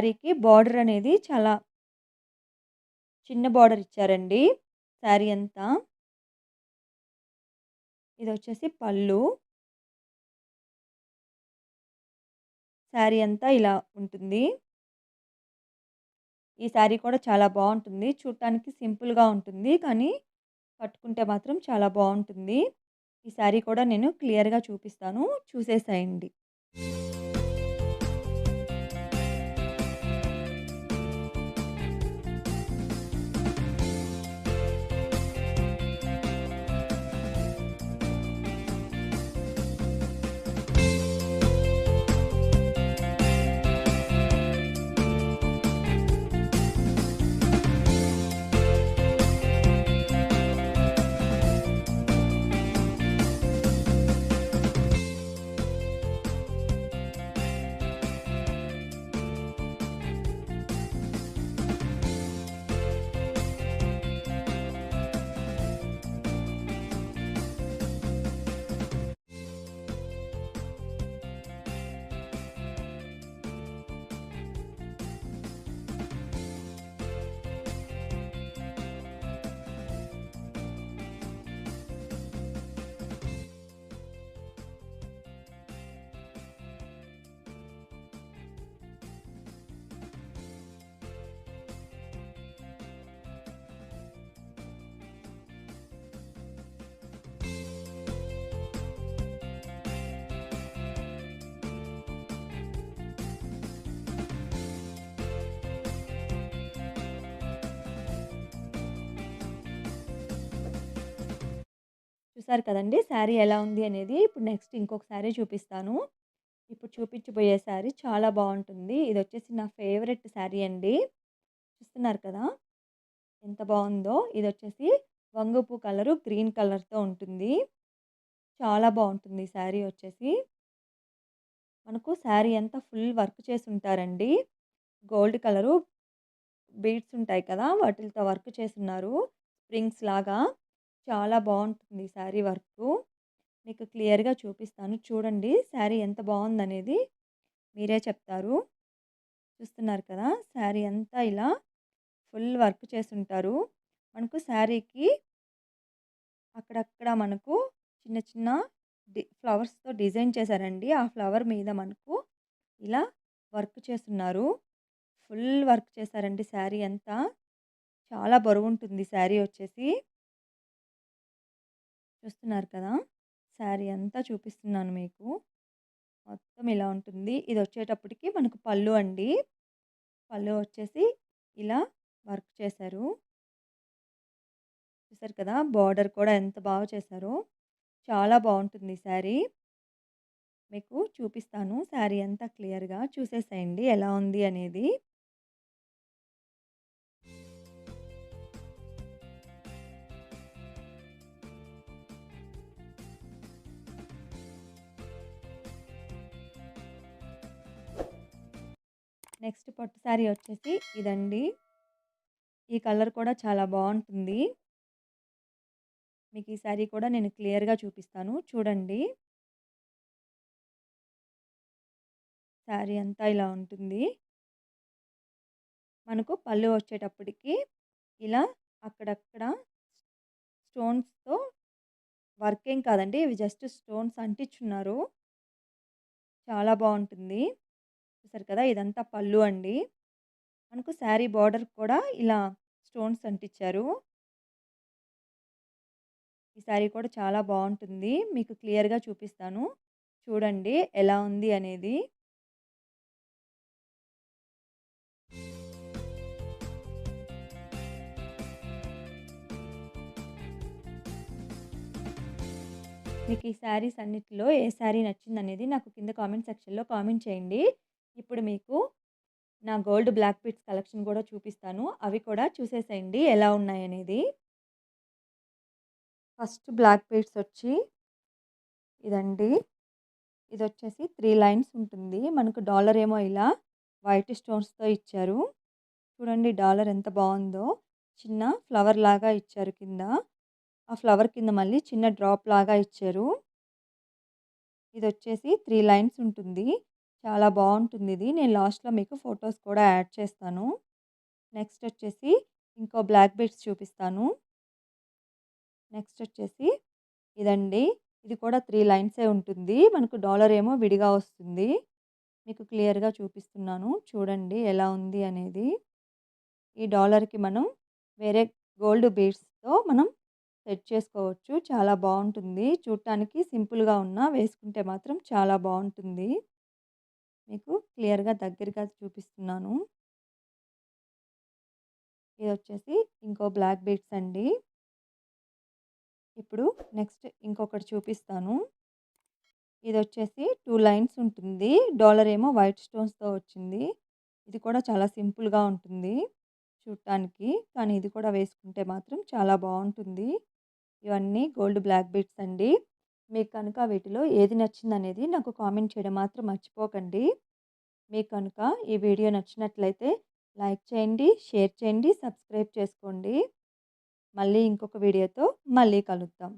శారీకి బార్డర్ అనేది చాలా చిన్న బార్డర్ ఇచ్చారండి శారీ అంతా. ఇదొచ్చేసి పళ్ళు. శారీ అంతా ఇలా ఉంటుంది. ఈ శారీ కూడా చాలా బావుంటుంది. చూడటానికి సింపుల్‌గా ఉంటుంది. కానీ కట్టుకుంటే మాత్రం చాలా బావుంటుంది. ఈ శారీ కూడా నేను క్లియర్‌గా చూపిస్తాను. చూసేసేయండి. చూసారు కదండీ! శారీ ఎలా ఉంది అనేది. ఇప్పుడు నెక్స్ట్ ఇంకొక శారీ చూపిస్తాను. ఇప్పుడు చూపించబోయే శారీ చాలా బావుంటుంది. ఇదొచ్చేసి నా ఫేవరెట్ శారీ అండి. చూస్తున్నారు కదా! ఎంత బావుందో. ఇదొచ్చేసి వంగపు కలరు, గ్రీన్ కలర్‌తో ఉంటుంది. చాలా బావుంటుంది ఈ శారీ వచ్చేసి. మనకు శారీ అంతా ఫుల్ వర్క్ చేసుంటారండి. గోల్డ్ కలరు బీడ్స్ ఉంటాయి కదా! వాటిలతో వర్క్ చేసున్నారు. స్ప్రింగ్స్ లాగా. చాలా బావుంటుంది శారీ వర్కు. మీకు క్లియర్‌గా చూపిస్తాను. చూడండి శారీ ఎంత బావుందనేది మీరే చెప్తారు. చూస్తున్నారు కదా! శారీ అంతా ఇలా ఫుల్ వర్క్ చేసుంటారు. మనకు శారీకి అక్కడక్కడ మనకు చిన్న చిన్న ఫ్లవర్స్‌తో డిజైన్ చేశారండి. ఆ ఫ్లవర్ మీద మనకు ఇలా వర్క్ చేసున్నారు. ఫుల్ వర్క్ చేశారండి శారీ అంతా. చాలా బరువుంటుంది శారీ వచ్చేసి. చూస్తున్నారు కదా! శారీ అంతా చూపిస్తున్నాను మీకు. మొత్తం ఇలా ఉంటుంది. ఇదొచ్చేటప్పటికి మనకు పళ్ళు అండి. పళ్ళు వచ్చేసి ఇలా వర్క్ చేశారు. చూసారు కదా! బార్డర్ కూడా ఎంత బాగా చేశారో. చాలా బావుంటుంది శారీ. మీకు చూపిస్తాను శారీ అంతా క్లియర్‌గా. చూసేసేయండి ఎలా ఉంది అనేది. నెక్స్ట్ పట్టు శారీ వచ్చేసి ఇదండి. ఈ కలర్ కూడా చాలా బావుంటుంది. మీకు ఈ శారీ కూడా నేను క్లియర్‌గా చూపిస్తాను. చూడండి. శారీ అంతా ఇలా ఉంటుంది. మనకు పళ్ళు వచ్చేటప్పటికి ఇలా అక్కడక్కడ స్టోన్స్‌తో వర్క్ ఏం కాదండి. ఇవి జస్ట్ స్టోన్స్ అంటించున్నారు. చాలా బావుంటుంది. చూసారు కదా! ఇదంతా పళ్ళు అండి. మనకు శారీ బార్డర్ కూడా ఇలా స్టోన్స్ అంటించారు. ఈ శారీ కూడా చాలా బావుంటుంది. మీకు క్లియర్‌గా చూపిస్తాను. చూడండి ఎలా ఉంది అనేది. మీకు ఈ శారీస్ అన్నిటిలో ఏ శారీ నచ్చిందనేది నాకు కింద కామెంట్ సెక్షన్‌లో కామెంట్ చేయండి. ఇప్పుడు మీకు నా గోల్డ్ బ్లాక్ బీడ్స్ కలెక్షన్ కూడా చూపిస్తాను. అవి కూడా చూసేసేయండి ఎలా ఉన్నాయనేది. ఫస్ట్ బ్లాక్ బీడ్స్ వచ్చి ఇదండి. ఇదొచ్చేసి 3 లైన్స్ ఉంటుంది. మనకు డాలర్ ఏమో ఇలా వైట్ స్టోన్స్‌తో ఇచ్చారు. చూడండి డాలర్ ఎంత బావుందో. చిన్న ఫ్లవర్ లాగా ఇచ్చారు కింద. ఆ ఫ్లవర్ కింద మళ్ళీ చిన్న డ్రాప్ లాగా ఇచ్చారు. ఇదొచ్చేసి 3 లైన్స్ ఉంటుంది. చాలా బావుంటుందిది. నేను లాస్ట్‌లో మీకు ఫోటోస్ కూడా యాడ్ చేస్తాను. నెక్స్ట్ వచ్చేసి ఇంకో బ్లాక్ బీడ్స్ చూపిస్తాను. నెక్స్ట్ వచ్చేసి ఇదండి. ఇది కూడా 3 లైన్సే ఉంటుంది. మనకు డాలర్ ఏమో విడిగా వస్తుంది. మీకు క్లియర్‌గా చూపిస్తున్నాను. చూడండి ఎలా ఉంది అనేది. ఈ డాలర్‌కి మనం వేరే గోల్డ్ బీడ్స్‌తో మనం సెట్ చేసుకోవచ్చు. చాలా బావుంటుంది. చూడటానికి సింపుల్‌గా ఉన్నా వేసుకుంటే మాత్రం చాలా బావుంటుంది. మీకు క్లియర్‌గా దగ్గరగా చూపిస్తున్నాను. ఇదొచ్చేసి ఇంకో బ్లాక్ బీడ్స్ అండి. ఇప్పుడు నెక్స్ట్ ఇంకొకటి చూపిస్తాను. ఇదొచ్చేసి 2 లైన్స్ ఉంటుంది. డాలర్ ఏమో వైట్ స్టోన్స్‌తో వచ్చింది. ఇది కూడా చాలా సింపుల్‌గా ఉంటుంది చూడటానికి. కానీ ఇది కూడా వేసుకుంటే మాత్రం చాలా బావుంటుంది. ఇవన్నీ గోల్డ్ బ్లాక్ బీడ్స్ అండి. మీకు కనుక వీటిలో ఏది నచ్చిందనేది నాకు కామెంట్ చేయడం మాత్రం మర్చిపోకండి. మీకు కనుక ఈ వీడియో నచ్చినట్లయితే లైక్ చేయండి, షేర్ చేయండి, సబ్స్క్రైబ్ చేసుకోండి. మళ్ళీ ఇంకొక వీడియోతో మళ్ళీ కలుద్దాం.